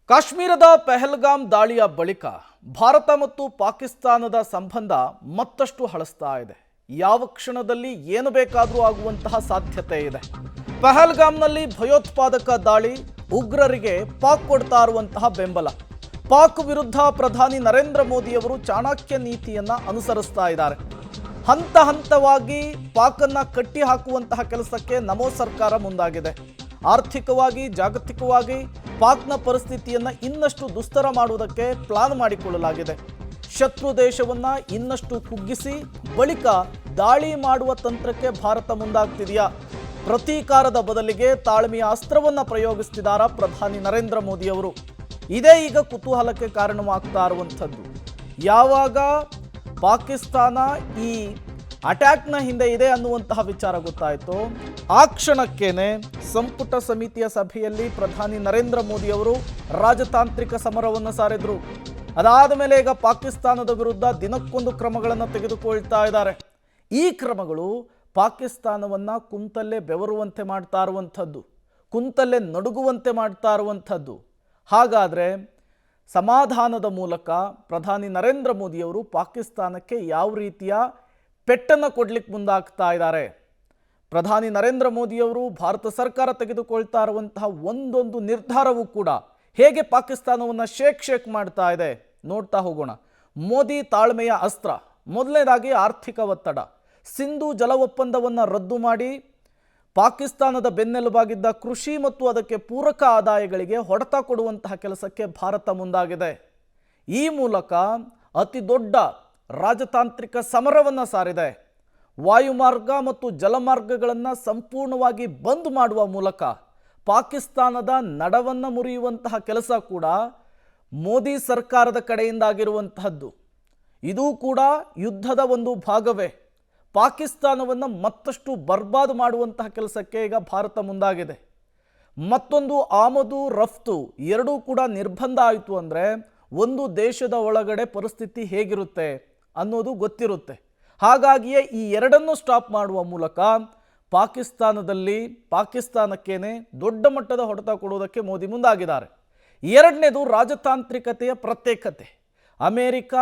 ಕಾಶ್ಮೀರದ ಪಹಲ್ಗಾಮ್ ದಾಳಿಯ ಬಳಿಕ ಭಾರತ ಮತ್ತು ಪಾಕಿಸ್ತಾನದ ಸಂಬಂಧ ಮತ್ತಷ್ಟು ಹಳಸ್ತಾ ಇದೆ. ಯಾವ ಕ್ಷಣದಲ್ಲಿ ಏನು ಬೇಕಾದರೂ ಆಗುವಂತಹ ಸಾಧ್ಯತೆ ಇದೆ. ಪಹಲ್ಗಾಮ್ನಲ್ಲಿ ಭಯೋತ್ಪಾದಕ ದಾಳಿ, ಉಗ್ರರಿಗೆ ಪಾಕ್ ಕೊಡ್ತಾ ಇರುವಂತಹ ಬೆಂಬಲ. ಪಾಕ್ ವಿರುದ್ಧ ಪ್ರಧಾನಿ ನರೇಂದ್ರ ಮೋದಿಯವರು ಚಾಣಕ್ಯ ನೀತಿಯನ್ನ ಅನುಸರಿಸ್ತಾ ಇದ್ದಾರೆ. ಹಂತ ಹಂತವಾಗಿ ಪಾಕನ್ನ ಕಟ್ಟಿ ಹಾಕುವಂತಹ ಕೆಲಸಕ್ಕೆ ನಮೋ ಸರ್ಕಾರ ಮುಂದಾಗಿದೆ. ಆರ್ಥಿಕವಾಗಿ, ಜಾಗತಿಕವಾಗಿ ಪಾಕ್ನ ಪರಿಸ್ಥಿತಿಯನ್ನು ಇನ್ನಷ್ಟು ದುಸ್ತರ ಮಾಡುವುದಕ್ಕೆ ಪ್ಲಾನ್ ಮಾಡಿಕೊಳ್ಳಲಾಗಿದೆ. ಶತ್ರು ದೇಶವನ್ನ ಇನ್ನಷ್ಟು ಕುಗ್ಗಿಸಿ ಬಳಿಕ ದಾಳಿ ಮಾಡುವ ತಂತ್ರಕ್ಕೆ ಭಾರತ ಮುಂದಾಗ್ತಿದೆಯಾ? ಪ್ರತೀಕಾರದ ಬದಲಿಗೆ ತಾಳ್ಮೆಯ ಅಸ್ತ್ರವನ್ನು ಪ್ರಯೋಗಿಸ್ತಿದ್ದಾರಾ ಪ್ರಧಾನಿ ನರೇಂದ್ರ ಮೋದಿಯವರು? ಇದೇ ಈಗ ಕುತೂಹಲಕ್ಕೆ ಕಾರಣವಾಗ್ತಾ ಇರುವಂಥದ್ದು. ಯಾವಾಗ ಪಾಕಿಸ್ತಾನ ಈ ಅಟ್ಯಾಕ್ನ ಹಿಂದೆ ಇದೆ ಅನ್ನುವಂತಹ ವಿಚಾರ ಗೊತ್ತಾಯಿತು, ಆ ಕ್ಷಣಕ್ಕೇನೆ ಸಂಪುಟ ಸಮಿತಿಯ ಸಭೆಯಲ್ಲಿ ಪ್ರಧಾನಿ ನರೇಂದ್ರ ಮೋದಿಯವರು ರಾಜತಾಂತ್ರಿಕ ಸಮರವನ್ನು ಸಾರಿದ್ರು. ಅದಾದ ಮೇಲೆ ಈಗ ಪಾಕಿಸ್ತಾನದ ವಿರುದ್ಧ ದಿನಕ್ಕೊಂದು ಕ್ರಮಗಳನ್ನು ತೆಗೆದುಕೊಳ್ತಾ ಇದ್ದಾರೆ. ಈ ಕ್ರಮಗಳು ಪಾಕಿಸ್ತಾನವನ್ನು ಕುಂತಲ್ಲೇ ಬೆವರುವಂತೆ ಮಾಡ್ತಾ ಇರುವಂಥದ್ದು, ಕುಂತಲ್ಲೇ ನಡುಗುವಂತೆ ಮಾಡ್ತಾ ಇರುವಂಥದ್ದು. ಹಾಗಾದರೆ ಸಮಾಧಾನದ ಮೂಲಕ ಪ್ರಧಾನಿ ನರೇಂದ್ರ ಮೋದಿಯವರು ಪಾಕಿಸ್ತಾನಕ್ಕೆ ಯಾವ ರೀತಿಯ ಪೆಟ್ಟನ್ನು ಕೊಡ್ಲಿಕ್ಕೆ ಮುಂದಾಗ್ತಾ ಇದ್ದಾರೆ? ಪ್ರಧಾನಿ ನರೇಂದ್ರ ಮೋದಿಯವರು ಭಾರತ ಸರ್ಕಾರ ತೆಗೆದುಕೊಳ್ತಾ ಇರುವಂತಹ ಒಂದೊಂದು ನಿರ್ಧಾರವೂ ಕೂಡ ಹೇಗೆ ಪಾಕಿಸ್ತಾನವನ್ನು ಶೇಕ್ ಮಾಡ್ತಾ ಇದೆ ನೋಡ್ತಾ ಹೋಗೋಣ. ಮೋದಿ ತಾಳ್ಮೆಯ ಅಸ್ತ್ರ. ಮೊದಲನೇದಾಗಿ ಆರ್ಥಿಕ ಒತ್ತಡ. ಸಿಂಧೂ ಜಲ ಒಪ್ಪಂದವನ್ನು ರದ್ದು ಮಾಡಿ ಪಾಕಿಸ್ತಾನದ ಬೆನ್ನೆಲುಬಾಗಿದ್ದ ಕೃಷಿ ಮತ್ತು ಅದಕ್ಕೆ ಪೂರಕ ಆದಾಯಗಳಿಗೆ ಹೊಡೆತ ಕೊಡುವಂತಹ ಕೆಲಸಕ್ಕೆ ಭಾರತ ಮುಂದಾಗಿದೆ. ಈ ಮೂಲಕ ಅತಿ ದೊಡ್ಡ ರಾಜತಾಂತ್ರಿಕ ಸಮರವನ್ನು ಸಾರಿದೆ. ವಾಯುಮಾರ್ಗ ಮತ್ತು ಜಲಮಾರ್ಗಗಳನ್ನು ಸಂಪೂರ್ಣವಾಗಿ ಬಂದ್ ಮಾಡುವ ಮೂಲಕ ಪಾಕಿಸ್ತಾನದ ನಡವನ್ನು ಮುರಿಯುವಂತಹ ಕೆಲಸ ಕೂಡ ಮೋದಿ ಸರ್ಕಾರದ ಕಡೆಯಿಂದ ಆಗಿರುವಂತಹದ್ದು. ಇದೂ ಕೂಡ ಯುದ್ಧದ ಒಂದು ಭಾಗವೇ. ಪಾಕಿಸ್ತಾನವನ್ನು ಮತ್ತಷ್ಟು ಬರ್ಬಾದ್ ಮಾಡುವಂತಹ ಕೆಲಸಕ್ಕೆ ಈಗ ಭಾರತ ಮುಂದಾಗಿದೆ. ಮತ್ತೊಂದು ಆಮದು ರಫ್ತು ಎರಡೂ ಕೂಡ ನಿರ್ಬಂಧ ಆಯಿತು ಅಂದರೆ ಒಂದು ದೇಶದ ಒಳಗಡೆ ಪರಿಸ್ಥಿತಿ ಹೇಗಿರುತ್ತೆ ಅನ್ನೋದು ಗೊತ್ತಿರುತ್ತೆ. ಹಾಗಾಗಿಯೇ ಈ ಎರಡನ್ನು ಸ್ಟಾಪ್ ಮಾಡುವ ಮೂಲಕ ಪಾಕಿಸ್ತಾನಕ್ಕೇನೆ ದೊಡ್ಡ ಮಟ್ಟದ ಹೊಡೆತ ಕೊಡುವುದಕ್ಕೆ ಮೋದಿ ಮುಂದಾಗಿದ್ದಾರೆ. ಎರಡನೇದು ರಾಜತಾಂತ್ರಿಕತೆಯ ಪ್ರತ್ಯೇಕತೆ. ಅಮೆರಿಕ,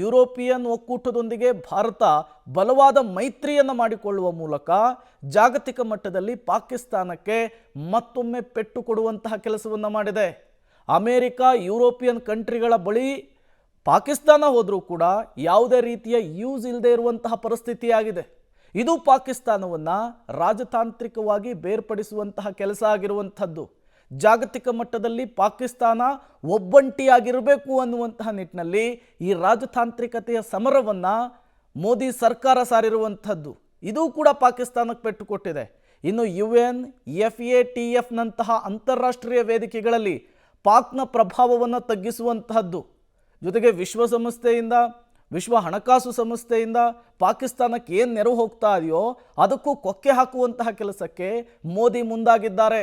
ಯುರೋಪಿಯನ್ ಒಕ್ಕೂಟದೊಂದಿಗೆ ಭಾರತ ಬಲವಾದ ಮೈತ್ರಿಯನ್ನು ಮಾಡಿಕೊಳ್ಳುವ ಮೂಲಕ ಜಾಗತಿಕ ಮಟ್ಟದಲ್ಲಿ ಪಾಕಿಸ್ತಾನಕ್ಕೆ ಮತ್ತೊಮ್ಮೆ ಪೆಟ್ಟು ಕೊಡುವಂತಹ ಕೆಲಸವನ್ನು ಮಾಡಿದೆ. ಅಮೆರಿಕ, ಯುರೋಪಿಯನ್ ಕಂಟ್ರಿಗಳ ಬಳಿ ಪಾಕಿಸ್ತಾನ ಹೋದರೂ ಕೂಡ ಯಾವುದೇ ರೀತಿಯ ಯೂಸ್ ಇಲ್ಲದೆ ಇರುವಂತಹ ಪರಿಸ್ಥಿತಿಯಾಗಿದೆ. ಇದು ಪಾಕಿಸ್ತಾನವನ್ನು ರಾಜತಾಂತ್ರಿಕವಾಗಿ ಬೇರ್ಪಡಿಸುವಂತಹ ಕೆಲಸ ಆಗಿರುವಂಥದ್ದು. ಜಾಗತಿಕ ಮಟ್ಟದಲ್ಲಿ ಪಾಕಿಸ್ತಾನ ಒಬ್ಬಂಟಿಯಾಗಿರಬೇಕು ಅನ್ನುವಂತಹ ನಿಟ್ಟಿನಲ್ಲಿ ಈ ರಾಜತಾಂತ್ರಿಕತೆಯ ಸಮರವನ್ನು ಮೋದಿ ಸರ್ಕಾರ ಸಾರಿರುವಂಥದ್ದು. ಇದು ಕೂಡ ಪಾಕಿಸ್ತಾನಕ್ಕೆ ಪೆಟ್ಟು ಕೊಟ್ಟಿದೆ. ಇನ್ನು UN, FATFನಂತಹ ಅಂತಾರಾಷ್ಟ್ರೀಯ ವೇದಿಕೆಗಳಲ್ಲಿ ಪಾಕ್ನ ಪ್ರಭಾವವನ್ನು ತಗ್ಗಿಸುವಂತಹದ್ದು, ಜೊತೆಗೆ ವಿಶ್ವಸಂಸ್ಥೆಯಿಂದ, ವಿಶ್ವ ಹಣಕಾಸು ಸಂಸ್ಥೆಯಿಂದ ಪಾಕಿಸ್ತಾನಕ್ಕೆ ಏನು ನೆರವು ಹೋಗ್ತಾ ಇದೆಯೋ ಅದಕ್ಕೂ ಕೊಕ್ಕೆ ಹಾಕುವಂತಹ ಕೆಲಸಕ್ಕೆ ಮೋದಿ ಮುಂದಾಗಿದ್ದಾರೆ.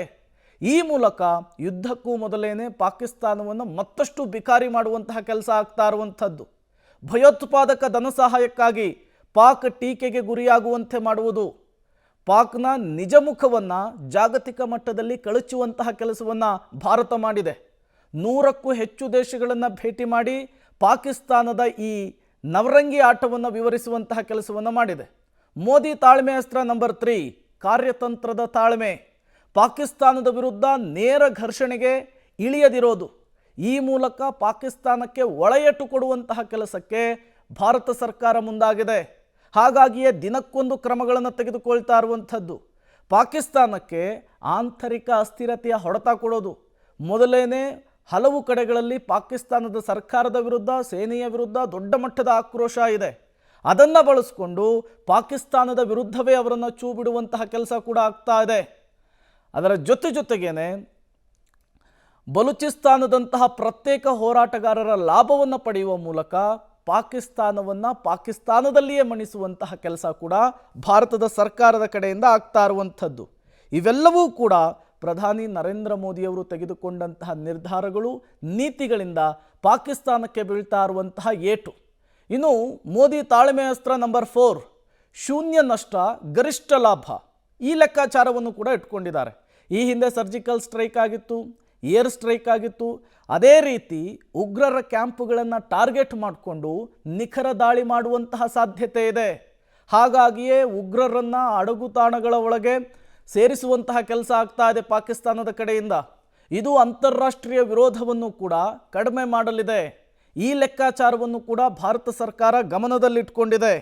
ಈ ಮೂಲಕ ಯುದ್ಧಕ್ಕೂ ಮೊದಲೇನೆ ಪಾಕಿಸ್ತಾನವನ್ನು ಮತ್ತಷ್ಟು ಬಿಕಾರಿ ಮಾಡುವಂತಹ ಕೆಲಸ ಆಗ್ತಾ ಇರುವಂಥದ್ದು. ಭಯೋತ್ಪಾದಕ ಧನ ಸಹಾಯಕ್ಕಾಗಿ ಪಾಕ್ ಟೀಕೆಗೆ ಗುರಿಯಾಗುವಂತೆ ಮಾಡುವುದು, ಪಾಕ್ನ ನಿಜ ಮುಖವನ್ನು ಜಾಗತಿಕ ಮಟ್ಟದಲ್ಲಿ ಕಳಚುವಂತಹ ಕೆಲಸವನ್ನು ಭಾರತ ಮಾಡಿದೆ. 100ಕ್ಕೂ ಹೆಚ್ಚು ದೇಶಗಳನ್ನು ಭೇಟಿ ಮಾಡಿ ಪಾಕಿಸ್ತಾನದ ಈ ನವರಂಗಿ ಆಟವನ್ನು ವಿವರಿಸುವಂತಹ ಕೆಲಸವನ್ನು ಮಾಡಿದೆ. ಮೋದಿ ತಾಳ್ಮೆ ಅಸ್ತ್ರ ನಂಬರ್ 3, ಕಾರ್ಯತಂತ್ರದ ತಾಳ್ಮೆ. ಪಾಕಿಸ್ತಾನದ ವಿರುದ್ಧ ನೇರ ಘರ್ಷಣೆಗೆ ಇಳಿಯದಿರೋದು. ಈ ಮೂಲಕ ಪಾಕಿಸ್ತಾನಕ್ಕೆ ಒಳೆಯಟ್ಟು ಕೊಡುವಂತಹ ಕೆಲಸಕ್ಕೆ ಭಾರತ ಸರ್ಕಾರ ಮುಂದಾಗಿದೆ. ಹಾಗಾಗಿಯೇ ದಿನಕ್ಕೊಂದು ಕ್ರಮಗಳನ್ನು ತೆಗೆದುಕೊಳ್ತಾ ಇರುವಂಥದ್ದು. ಪಾಕಿಸ್ತಾನಕ್ಕೆ ಆಂತರಿಕ ಅಸ್ಥಿರತೆಯ ಹೊಡೆತ ಕೊಡೋದು. ಮೊದಲೇನೆ ಹಲವು ಕಡೆಗಳಲ್ಲಿ ಪಾಕಿಸ್ತಾನದ ಸರ್ಕಾರದ ವಿರುದ್ಧ, ಸೇನೆಯ ವಿರುದ್ಧ ದೊಡ್ಡ ಮಟ್ಟದ ಆಕ್ರೋಶ ಇದೆ. ಅದನ್ನು ಬಳಸಿಕೊಂಡು ಪಾಕಿಸ್ತಾನದ ವಿರುದ್ಧವೇ ಅವರನ್ನು ಚೂ ಬಿಡುವಂತಹ ಕೆಲಸ ಕೂಡ ಆಗ್ತಾ ಇದೆ. ಅದರ ಜೊತೆಗೇನೆ ಬಲೂಚಿಸ್ತಾನದಂತಹ ಪ್ರತ್ಯೇಕ ಹೋರಾಟಗಾರರ ಲಾಭವನ್ನು ಪಡೆಯುವ ಮೂಲಕ ಪಾಕಿಸ್ತಾನವನ್ನು ಪಾಕಿಸ್ತಾನದಲ್ಲಿಯೇ ಮಣಿಸುವಂತಹ ಕೆಲಸ ಕೂಡ ಭಾರತದ ಸರ್ಕಾರದ ಕಡೆಯಿಂದ ಆಗ್ತಾ ಇರುವಂಥದ್ದು. ಇವೆಲ್ಲವೂ ಕೂಡ ಪ್ರಧಾನಿ ನರೇಂದ್ರ ಮೋದಿಯವರು ತೆಗೆದುಕೊಂಡಂತಹ ನಿರ್ಧಾರಗಳು, ನೀತಿಗಳಿಂದ ಪಾಕಿಸ್ತಾನಕ್ಕೆ ಬೀಳ್ತಾ ಇರುವಂತಹ ಏಟು. ಇನ್ನು ಮೋದಿ ತಾಳ್ಮೆ ಅಸ್ತ್ರ ನಂಬರ್ 4, ಶೂನ್ಯ ನಷ್ಟ ಗರಿಷ್ಠ ಲಾಭ. ಈ ಲೆಕ್ಕಾಚಾರವನ್ನು ಕೂಡ ಇಟ್ಕೊಂಡಿದ್ದಾರೆ. ಈ ಹಿಂದೆ ಸರ್ಜಿಕಲ್ ಸ್ಟ್ರೈಕ್ ಆಗಿತ್ತು, ಏರ್ ಸ್ಟ್ರೈಕ್ ಆಗಿತ್ತು. ಅದೇ ರೀತಿ ಉಗ್ರರ ಕ್ಯಾಂಪ್ಗಳನ್ನು ಟಾರ್ಗೆಟ್ ಮಾಡಿಕೊಂಡು ನಿಖರ ದಾಳಿ ಮಾಡುವಂತಹ ಸಾಧ್ಯತೆ ಇದೆ. ಹಾಗಾಗಿಯೇ ಉಗ್ರರನ್ನು ಅಡಗುತಾಣಗಳ ಒಳಗೆ ಸೇರಿಸುವಂತಹ ಕೆಲಸ ಆಗ್ತಾ ಇದೆ ಪಾಕಿಸ್ತಾನದ ಕಡೆಯಿಂದ. ಇದು ಅಂತಾರಾಷ್ಟ್ರೀಯ ವಿರೋಧವನ್ನು ಕೂಡ ಕಡಿಮೆ ಮಾಡಲಿದೆ. ಈ ಲೆಕ್ಕಾಚಾರವನ್ನು ಕೂಡ ಭಾರತ ಸರ್ಕಾರ ಗಮನದಲ್ಲಿಟ್ಕೊಂಡಿದೆ.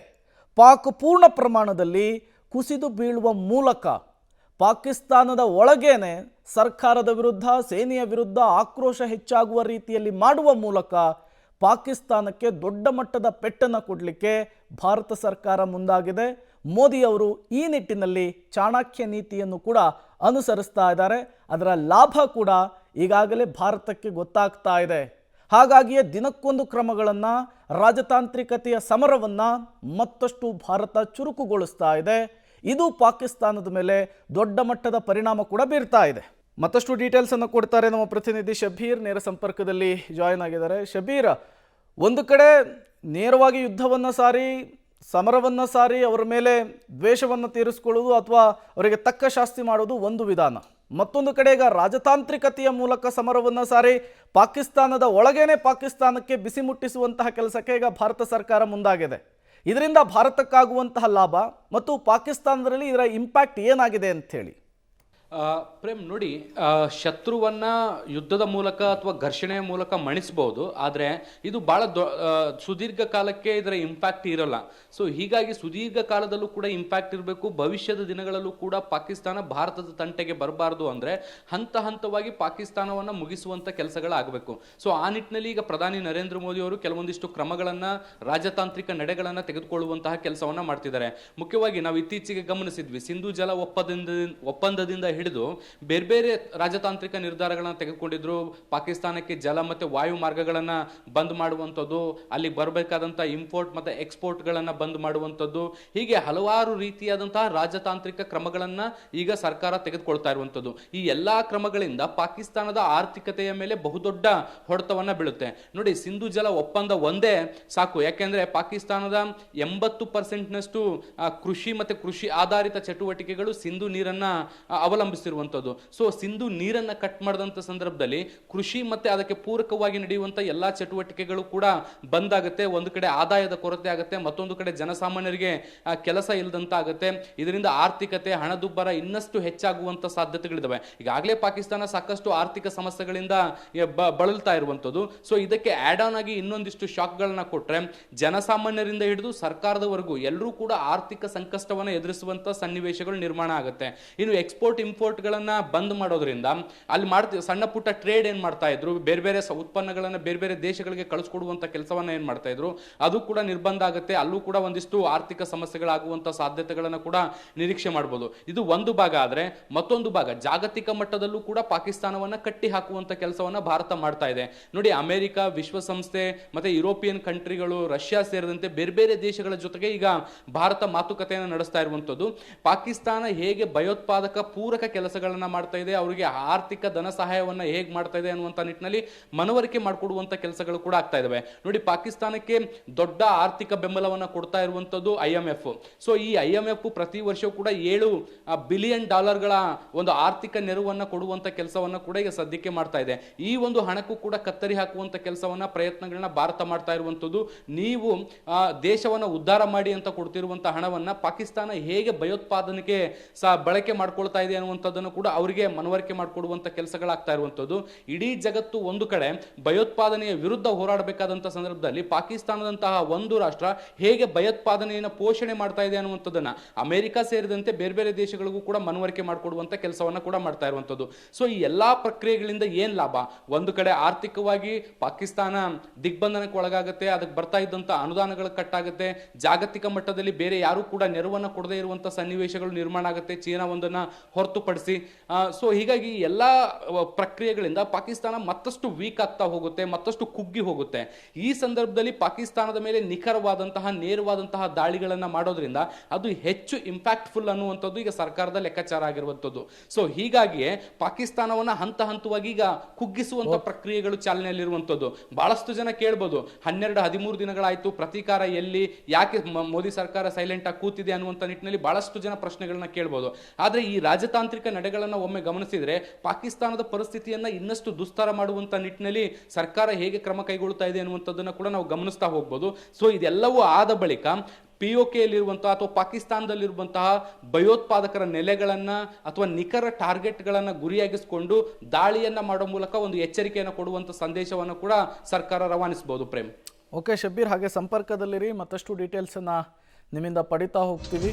ಪಾಕ್ ಪೂರ್ಣ ಪ್ರಮಾಣದಲ್ಲಿ ಕುಸಿದು ಬೀಳುವ ಮೂಲಕ ಪಾಕಿಸ್ತಾನದ ಒಳಗೇನೆ ಸರ್ಕಾರದ ವಿರುದ್ಧ, ಸೇನೆಯ ವಿರುದ್ಧ ಆಕ್ರೋಶ ಹೆಚ್ಚಾಗುವ ರೀತಿಯಲ್ಲಿ ಮಾಡುವ ಮೂಲಕ ಪಾಕಿಸ್ತಾನಕ್ಕೆ ದೊಡ್ಡ ಮಟ್ಟದ ಪೆಟ್ಟನ್ನು ಕೊಡಲಿಕ್ಕೆ ಭಾರತ ಸರ್ಕಾರ ಮುಂದಾಗಿದೆ. ಮೋದಿಯವರು ಈ ನಿಟ್ಟಿನಲ್ಲಿ ಚಾಣಕ್ಯ ನೀತಿಯನ್ನು ಕೂಡ ಅನುಸರಿಸ್ತಾ ಇದ್ದಾರೆ. ಅದರ ಲಾಭ ಕೂಡ ಈಗಾಗಲೇ ಭಾರತಕ್ಕೆ ಗೊತ್ತಾಗ್ತಾ ಇದೆ. ಹಾಗಾಗಿಯೇ ದಿನಕ್ಕೊಂದು ಕ್ರಮಗಳನ್ನು, ರಾಜತಾಂತ್ರಿಕತೆಯ ಸಮರವನ್ನು ಮತ್ತಷ್ಟು ಭಾರತ ಚುರುಕುಗೊಳಿಸ್ತಾ ಇದೆ. ಇದು ಪಾಕಿಸ್ತಾನದ ಮೇಲೆ ದೊಡ್ಡ ಮಟ್ಟದ ಪರಿಣಾಮ ಕೂಡ ಬೀರ್ತಾ ಇದೆ. ಮತ್ತಷ್ಟು ಡೀಟೇಲ್ಸನ್ನು ಕೊಡ್ತಾರೆ ನಮ್ಮ ಪ್ರತಿನಿಧಿ ಶಬೀರ್, ನೇರ ಸಂಪರ್ಕದಲ್ಲಿ ಜಾಯಿನ್ ಆಗಿದ್ದಾರೆ. ಶಬೀರ್, ಒಂದು ಕಡೆ ನೇರವಾಗಿ ಯುದ್ಧವನ್ನು ಸಾರಿ, ಸಮರವನ್ನು ಸಾರಿ ಅವರ ಮೇಲೆ ದ್ವೇಷವನ್ನು ತೀರಿಸ್ಕೊಳ್ಳೋದು ಅಥವಾ ಅವರಿಗೆ ತಕ್ಕ ಶಾಸ್ತಿ ಮಾಡೋದು ಒಂದು ವಿಧಾನ. ಮತ್ತೊಂದು ಕಡೆ ಈಗ ರಾಜತಾಂತ್ರಿಕತೆಯ ಮೂಲಕ ಸಮರವನ್ನು ಸಾರಿ ಪಾಕಿಸ್ತಾನದ ಒಳಗೇನೆ ಪಾಕಿಸ್ತಾನಕ್ಕೆ ಬಿಸಿ ಮುಟ್ಟಿಸುವಂತಹ ಕೆಲಸಕ್ಕೆ ಈಗ ಭಾರತ ಸರ್ಕಾರ ಮುಂದಾಗಿದೆ. ಇದರಿಂದ ಭಾರತಕ್ಕಾಗುವಂತಹ ಲಾಭ ಮತ್ತು ಪಾಕಿಸ್ತಾನದಲ್ಲಿ ಇದರ ಇಂಪ್ಯಾಕ್ಟ್ ಏನಾಗಿದೆ ಅಂತ ಹೇಳಿ. ಪ್ರೇಮ್ ನೋಡಿ, ಶತ್ರುವನ್ನ ಯುದ್ಧದ ಮೂಲಕ ಅಥವಾ ಘರ್ಷಣೆಯ ಮೂಲಕ ಮಣಿಸಬಹುದು, ಆದರೆ ಇದು ಬಹಳ ಸುದೀರ್ಘ ಕಾಲಕ್ಕೆ ಇದರ ಇಂಪ್ಯಾಕ್ಟ್ ಇರಲ್ಲ. ಸೊ ಹೀಗಾಗಿ ಸುದೀರ್ಘ ಕಾಲದಲ್ಲೂ ಕೂಡ ಇಂಪ್ಯಾಕ್ಟ್ ಇರಬೇಕು. ಭವಿಷ್ಯದ ದಿನಗಳಲ್ಲೂ ಕೂಡ ಪಾಕಿಸ್ತಾನ ಭಾರತದ ತಂಟೆಗೆ ಬರಬಾರ್ದು ಅಂದ್ರೆ ಹಂತ ಹಂತವಾಗಿ ಪಾಕಿಸ್ತಾನವನ್ನ ಮುಗಿಸುವಂತ ಕೆಲಸಗಳಾಗಬೇಕು. ಸೊ ಆ ನಿಟ್ಟಿನಲ್ಲಿ ಈಗ ಪ್ರಧಾನಿ ನರೇಂದ್ರ ಮೋದಿ ಅವರು ಕೆಲವೊಂದಿಷ್ಟು ಕ್ರಮಗಳನ್ನ, ರಾಜತಾಂತ್ರಿಕ ನಡೆಗಳನ್ನ ತೆಗೆದುಕೊಳ್ಳುವಂತಹ ಕೆಲಸವನ್ನ ಮಾಡ್ತಿದ್ದಾರೆ. ಮುಖ್ಯವಾಗಿ ನಾವು ಇತ್ತೀಚೆಗೆ ಗಮನಿಸಿದ್ವಿ, ಸಿಂಧು ಜಲ ಒಪ್ಪಂದದಿಂದ ಹಿಡಿದು ಬೇರೆ ಬೇರೆ ರಾಜತಾಂತ್ರಿಕ ನಿರ್ಧಾರಗಳನ್ನು ತೆಗೆದುಕೊಂಡಿದ್ರು. ಪಾಕಿಸ್ತಾನಕ್ಕೆ ಜಲ ಮತ್ತೆ ವಾಯು ಮಾರ್ಗಗಳನ್ನ ಬಂದ್ ಮಾಡುವಂಥದ್ದು, ಅಲ್ಲಿ ಬರಬೇಕಾದಂತ ಇಂಪೋರ್ಟ್ ಮತ್ತೆ ಎಕ್ಸ್ಪೋರ್ಟ್ ಗಳನ್ನ ಬಂದ್ ಮಾಡುವಂಥದ್ದು, ಹೀಗೆ ಹಲವಾರು ರೀತಿಯಾದಂತಹ ರಾಜತಾಂತ್ರಿಕ ಕ್ರಮಗಳನ್ನ ಈಗ ಸರ್ಕಾರ ತೆಗೆದುಕೊಳ್ತಾ ಇರುವಂಥದ್ದು. ಈ ಎಲ್ಲಾ ಕ್ರಮಗಳಿಂದ ಪಾಕಿಸ್ತಾನದ ಆರ್ಥಿಕತೆಯ ಮೇಲೆ ಬಹುದೊಡ್ಡ ಹೊಡೆತವನ್ನ ಬೀಳುತ್ತೆ. ನೋಡಿ, ಸಿಂಧು ಜಲ ಒಪ್ಪಂದ ಒಂದೇ ಸಾಕು, ಯಾಕೆಂದ್ರೆ ಪಾಕಿಸ್ತಾನದ 80% ಕೃಷಿ ಮತ್ತೆ ಕೃಷಿ ಆಧಾರಿತ ಚಟುವಟಿಕೆಗಳು ಸಿಂಧು ನೀರನ್ನ ಅವಲಂಬಿಸಿರುವಂಥದ್ದು. ಸೊ ಸಿಂಧು ನೀರನ್ನ ಕಟ್ ಮಾಡಿದಂಥ ಸಂದರ್ಭದಲ್ಲಿ ಕೃಷಿ ಮತ್ತೆ ಅದಕ್ಕೆ ಪೂರಕವಾಗಿ ನಡೆಯುವಂಥ ಎಲ್ಲಾ ಚಟುವಟಿಕೆಗಳು ಕೂಡ ಬಂದಾಗುತ್ತೆ. ಒಂದು ಕಡೆ ಆದಾಯದ ಕೊರತೆ ಆಗುತ್ತೆ, ಮತ್ತೊಂದು ಕಡೆ ಜನಸಾಮಾನ್ಯರಿಗೆ ಕೆಲಸ ಇಲ್ಲದಂತ ಆಗುತ್ತೆ. ಇದರಿಂದ ಆರ್ಥಿಕತೆ, ಹಣದುಬ್ಬರ ಇನ್ನಷ್ಟು ಹೆಚ್ಚಾಗುವಂತ ಸಾಧ್ಯತೆಗಳಿದಾವೆ. ಈಗಾಗಲೇ ಪಾಕಿಸ್ತಾನ ಸಾಕಷ್ಟು ಆರ್ಥಿಕ ಸಮಸ್ಯೆಗಳಿಂದ ಬಳಲ್ತಾ ಇರುವಂಥದ್ದು. ಸೊ ಇದಕ್ಕೆ ಆಡ್ ಆನ್ ಆಗಿ ಇನ್ನೊಂದಿಷ್ಟು ಶಾಕ್ಗಳನ್ನ ಕೊಟ್ರೆ ಜನಸಾಮಾನ್ಯರಿಂದ ಹಿಡಿದು ಸರ್ಕಾರದವರೆಗೂ ಎಲ್ಲರೂ ಕೂಡ ಆರ್ಥಿಕ ಸಂಕಷ್ಟವನ್ನು ಎದುರಿಸುವಂತ ಸನ್ನಿವೇಶಗಳು ನಿರ್ಮಾಣ ಆಗುತ್ತೆ. ಇನ್ನು ಎಕ್ಸ್ಪೋರ್ಟ್ ಇಂಪೋರ್ಟ್ ಗಳನ್ನ ಬಂದ್ ಮಾಡೋದ್ರಿಂದ ಅಲ್ಲಿ ಸಣ್ಣ ಪುಟ್ಟ ಟ್ರೇಡ್ ಏನ್ ಮಾಡ್ತಾ ಇದ್ರು, ಬೇರೆ ಬೇರೆ ಉತ್ಪನ್ನಗಳನ್ನ ಬೇರೆ ಬೇರೆ ದೇಶಗಳಿಗೆ ಕಳಿಸ್ಕೊಡುವಂತ ಕೆಲಸವನ್ನ ಏನ್ ಮಾಡ್ತಾ ಇದ್ರು, ಅದು ಕೂಡ ನಿರ್ಬಂಧ ಆಗುತ್ತೆ. ಅಲ್ಲೂ ಕೂಡ ಒಂದಿಷ್ಟು ಆರ್ಥಿಕ ಸಮಸ್ಯೆಗಳಾಗುವಂತ ಸಾಧ್ಯತೆಗಳನ್ನ ಕೂಡ ನಿರೀಕ್ಷೆ ಮಾಡಬಹುದು. ಇದು ಒಂದು ಭಾಗ. ಆದ್ರೆ ಮತ್ತೊಂದು ಭಾಗ, ಜಾಗತಿಕ ಮಟ್ಟದಲ್ಲೂ ಕೂಡ ಪಾಕಿಸ್ತಾನವನ್ನ ಕಟ್ಟಿ ಹಾಕುವಂತ ಕೆಲಸವನ್ನ ಭಾರತ ಮಾಡ್ತಾ ಇದೆ. ನೋಡಿ, ಅಮೆರಿಕ, ವಿಶ್ವಸಂಸ್ಥೆ ಮತ್ತೆ ಯುರೋಪಿಯನ್ ಕಂಟ್ರಿಗಳು, ರಷ್ಯಾ ಸೇರಿದಂತೆ ಬೇರೆ ಬೇರೆ ದೇಶಗಳ ಜೊತೆಗೆ ಈಗ ಭಾರತ ಮಾತುಕತೆಯನ್ನು ನಡೆಸ್ತಾ ಇರುವಂತದ್ದು. ಪಾಕಿಸ್ತಾನ ಹೇಗೆ ಭಯೋತ್ಪಾದಕ ಪೂರಕ ಕೆಲಸಗಳನ್ನ ಮಾಡ್ತಾ ಇದೆ, ಅವರಿಗೆ ಆರ್ಥಿಕ ಧನ ಸಹಾಯವನ್ನ ಹೇಗೆ ಮಾಡ್ತಾ ಇದೆ ಅನ್ನುವಂತ ನಿಟ್ಟಿನಲ್ಲಿ ಮನವರಿಕೆ ಮಾಡಿಕೊಡುವಂತ ಕೆಲಸಗಳು ಕೂಡ ಆಗ್ತಾ ಇದಾವೆ. ನೋಡಿ, ಪಾಕಿಸ್ತಾನಕ್ಕೆ ದೊಡ್ಡ ಆರ್ಥಿಕ ಬೆಂಬಲವನ್ನ ಕೊಡ್ತಾ ಇರುವಂತದ್ದು IMF. ಸೊ ಈ IMF ಪ್ರತಿ ವರ್ಷವೂ ಕೂಡ $7 ಬಿಲಿಯನ್ ಒಂದು ಆರ್ಥಿಕ ನೆರವನ್ನ ಕೊಡುವಂತ ಕೆಲಸವನ್ನ ಕೂಡ ಈಗ ಸದ್ಯಕ್ಕೆ ಮಾಡ್ತಾ ಇದೆ. ಈ ಒಂದು ಹಣಕ್ಕೂ ಕೂಡ ಕತ್ತರಿ ಹಾಕುವಂತ ಕೆಲಸವನ್ನ, ಪ್ರಯತ್ನಗಳನ್ನ ಭಾರತ ಮಾಡ್ತಾ ಇರುವಂತದ್ದು. ನೀವು ದೇಶವನ್ನ ಉದ್ಧಾರ ಮಾಡಿ ಅಂತ ಕೊಡ್ತಿರುವಂತಹ ಹಣವನ್ನ ಪಾಕಿಸ್ತಾನ ಹೇಗೆ ಭಯೋತ್ಪಾದನೆಗೆ ಬಳಕೆ ಮಾಡ್ಕೊಳ್ತಾ ಇದೆ ಅನ್ನುವಂಥದ್ದನ್ನು ಕೂಡ ಅವರಿಗೆ ಮನವರಿಕೆ ಮಾಡಿಕೊಡುವಂತ ಕೆಲಸಗಳಾಗ್ತಾ ಇರುವಂತದ್ದು. ಇಡೀ ಜಗತ್ತು ಒಂದು ಕಡೆ ಭಯೋತ್ಪಾದನೆಯ ವಿರುದ್ಧ ಹೋರಾಡಬೇಕಾದಂತ ಸಂದರ್ಭದಲ್ಲಿ ಪಾಕಿಸ್ತಾನದಂತಹ ಒಂದು ರಾಷ್ಟ್ರ ಹೇಗೆ ಭಯೋತ್ಪಾದನೆಯನ್ನು ಪೋಷಣೆ ಮಾಡ್ತಾ ಇದೆ ಅನ್ನುವಂಥದ್ದನ್ನ ಅಮೆರಿಕ ಸೇರಿದಂತೆ ಬೇರೆ ಬೇರೆ ದೇಶಗಳಿಗೂ ಕೂಡ ಮನವರಿಕೆ ಮಾಡಿಕೊಡುವಂತ ಕೆಲಸವನ್ನ ಕೂಡ ಮಾಡ್ತಾ ಇರುವಂತದ್ದು. ಸೊ ಈ ಎಲ್ಲಾ ಪ್ರಕ್ರಿಯೆಗಳಿಂದ ಏನ್ ಲಾಭ? ಒಂದು ಕಡೆ ಆರ್ಥಿಕವಾಗಿ ಪಾಕಿಸ್ತಾನ ದಿಗ್ಬಂಧನಕ್ಕೆ ಒಳಗಾಗುತ್ತೆ, ಅದಕ್ಕೆ ಬರ್ತಾ ಇದ್ದಂತ ಅನುದಾನಗಳು ಕಟ್ಟಾಗುತ್ತೆ, ಜಾಗತಿಕ ಮಟ್ಟದಲ್ಲಿ ಬೇರೆ ಯಾರು ಕೂಡ ನೆರವನ್ನ ಕೊಡದೇ ಇರುವಂತ ಸನ್ನಿವೇಶಗಳು ನಿರ್ಮಾಣ ಆಗುತ್ತೆ, ಚೀನಾ ಒಂದನ್ನ ಹೊರತುಪಡಿಸಿ. ಸೊ ಹೀಗಾಗಿ ಎಲ್ಲಾ ಪ್ರಕ್ರಿಯೆಗಳಿಂದ ಪಾಕಿಸ್ತಾನ ಮತ್ತಷ್ಟು ವೀಕ್ ಆಗ್ತಾ ಹೋಗುತ್ತೆ, ಮತ್ತಷ್ಟು ಕುಗ್ಗಿ ಹೋಗುತ್ತೆ. ಈ ಸಂದರ್ಭದಲ್ಲಿ ಪಾಕಿಸ್ತಾನದ ಮೇಲೆ ನಿಖರವಾದಂತಹ, ನೇರವಾದಂತಹ ದಾಳಿಗಳನ್ನ ಮಾಡೋದ್ರಿಂದ ಅದು ಹೆಚ್ಚು ಇಂಪ್ಯಾಕ್ಟ್ಫುಲ್ ಅನ್ನುವಂಥದ್ದು ಈಗ ಸರ್ಕಾರದ ಲೆಕ್ಕಾಚಾರ ಆಗಿರುವಂಥದ್ದು. ಸೊ ಹೀಗಾಗಿಯೇ ಪಾಕಿಸ್ತಾನವನ್ನ ಹಂತ ಹಂತವಾಗಿ ಈಗ ಕುಗ್ಗಿಸುವಂತ ಪ್ರಕ್ರಿಯೆಗಳು ಚಾಲನೆಯಲ್ಲಿರುವಂಥದ್ದು. ಬಹಳಷ್ಟು ಜನ ಕೇಳ್ಬೋದು, 12-13 ದಿನಗಳಾಯ್ತು, ಪ್ರತೀಕಾರ ಎಲ್ಲಿ, ಯಾಕೆ ಮೋದಿ ಸರ್ಕಾರ ಸೈಲೆಂಟ್ ಆಗಿ ಕೂತಿದೆ ಅನ್ನುವಂಥ ನಿಟ್ಟಿನಲ್ಲಿ ಬಹಳಷ್ಟು ಜನ ಪ್ರಶ್ನೆಗಳನ್ನ ಕೇಳ್ಬೋದು. ಆದ್ರೆ ಈ ರಾಜತಾಂತ್ರಿಕ ರಾಜತಾಂತ್ರಿಕ ನಡೆಗಳನ್ನು ಒಮ್ಮೆ ಗಮನಿಸಿದರೆ ಪಾಕಿಸ್ತಾನದ ಪರಿಸ್ಥಿತಿಯನ್ನ ಇನ್ನಷ್ಟು ದುಸ್ತರ ಮಾಡುವಂತ ನಿಟ್ಟಿನಲ್ಲಿ ಸರ್ಕಾರ ಹೇಗೆ ಕ್ರಮ ಕೈಗೊಳ್ಳುತ್ತಾ ಇದೆ ಅನ್ನುವಂಥದ್ದನ್ನು ಕೂಡ ನಾವು ಗಮನಿಸ್ತಾ ಹೋಗ್ಬೋದು. ಸೊ ಇದೆಲ್ಲವೂ ಆದ ಬಳಿಕ POK ಯಲ್ಲಿರುವಂತಹ ಅಥವಾ ಪಾಕಿಸ್ತಾನದಲ್ಲಿರುವಂತಹ ಭಯೋತ್ಪಾದಕರ ನೆಲೆಗಳನ್ನ ಅಥವಾ ನಿಖರ ಟಾರ್ಗೆಟ್ಗಳನ್ನ ಗುರಿಯಾಗಿಸಿಕೊಂಡು ದಾಳಿಯನ್ನ ಮಾಡೋ ಮೂಲಕ ಒಂದು ಎಚ್ಚರಿಕೆಯನ್ನು ಕೊಡುವಂತ ಸಂದೇಶವನ್ನು ಕೂಡ ಸರ್ಕಾರ ರವಾನಿಸಬಹುದು. ಪ್ರೇಮ್. ಓಕೆ ಶಬ್ಬೀರ್, ಹಾಗೆ ಸಂಪರ್ಕದಲ್ಲಿರಿ, ಮತ್ತಷ್ಟು ಡೀಟೇಲ್ಸನ್ನು ನಿಮ್ಮಿಂದ ಪಡಿತಾ ಹೋಗ್ತೀವಿ.